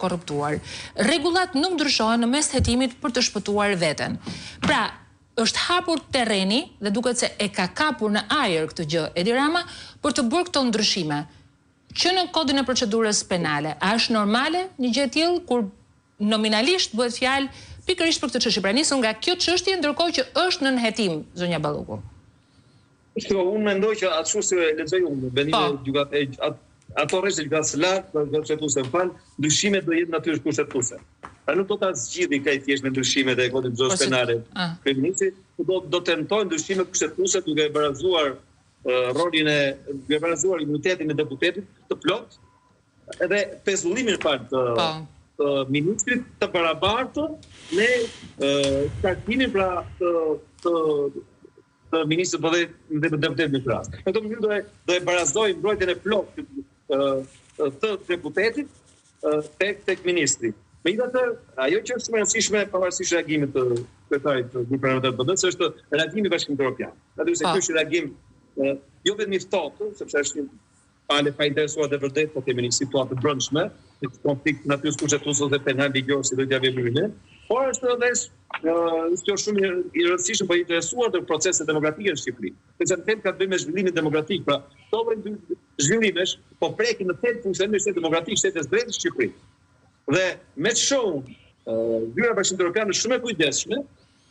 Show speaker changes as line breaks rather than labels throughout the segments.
korruptuar. Rregullat nuk ndryshohen në mes hetimit për të shpëtuar veten. Pra, është hapur terreni dhe duket se e ka kapur në ajër këtë gjë Edi Rama për të bërë këto ndryshime. Që në kodin e procedurës penale, a është normale një gjë e tillë kur nominalisht bëhet fjalë pikërisht për këtë çështje? Pra nisën nga kjo çështje ndërkohë që është nën hetim, zonja Balluku.
Unë mendoj që atë se lexoj unë, benime ato rreshtë gjykatës lartë, kushtetuese fal, ndryshimet do jetë natyrisht kushtetuese. Pra nuk do ta zgjidhni kaj thjesht me ndryshimet e kodit të penale. Kryeministri do tentojë ndryshime kushtetuese duke barazuar rolin duke barazuar imunitetin e deputetit të plot, edhe pezullimin të ministrit të barabartë me takimin pra të ministrit dhe deputetit në rast. Në këtë mënyrë do e barazojë mbrojtjen e plotë të deputetit tek ministri. Megjithatë, ajo që është më e rëndësishme pavarësisht reagimit të kryetarit të grupit parlamentar të PD-s është reagimi i Bashkimit Evropian. Natyrisht ky është reagim jo vetëm i ftohtë, sepse është palë pa interesuar dhe vërtet po kemi një situatë të brendshme, një konflikt natyrisht kushtetues dhe penal ligjor si do t'ja vëmë ne, por është edhe është shumë i rëndësishëm për interesuar të proceset demokratike në Shqipëri. Sepse në ka të bëjë me zhvillimin demokratik, pra këto zhvillimesh po prekin në tet funksionin e shtetit demokratik, shtetit drejtë në Shqipëri. Dhe me të shohun, Zyra e Bashkimit Evropian është shumë e kujdesshme,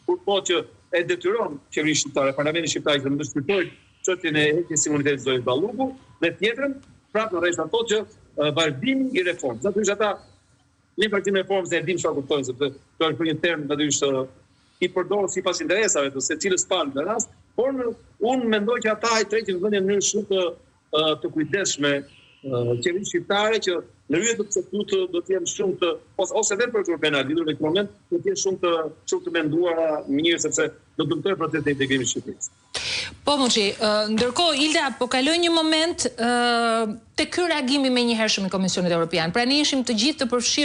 kur po që e detyron qeverinë shqiptare, parlamentin shqiptar të ndërshpërtojë çështjen e heqjes imunitetit të zonjës Balluku, dhe tjetrën, prapë në rresht ato që vazhdimi i reformës. Natyrisht ata një vazhdim i reformës e dim çfarë kuptojnë, sepse kjo është një term natyrisht i përdorur sipas interesave të secilës palë në rast, por unë mendoj që ata i treqin vendin në mënyrë shumë të kujdesshme qeverinë shqiptare që në rrjet të kushtetutë do të jenë shumë të ose vetëm për grupin penal lidhur me këtë moment do të jenë shumë të menduara mirë sepse do të dëmtojë procesin e integrimit të Shqipërisë.
Po Muçi, ndërkohë Ilda po kaloi një moment te ky reagimi menjëhershëm i Komisionit Evropian. Pra ne ishim të gjithë të përfshirë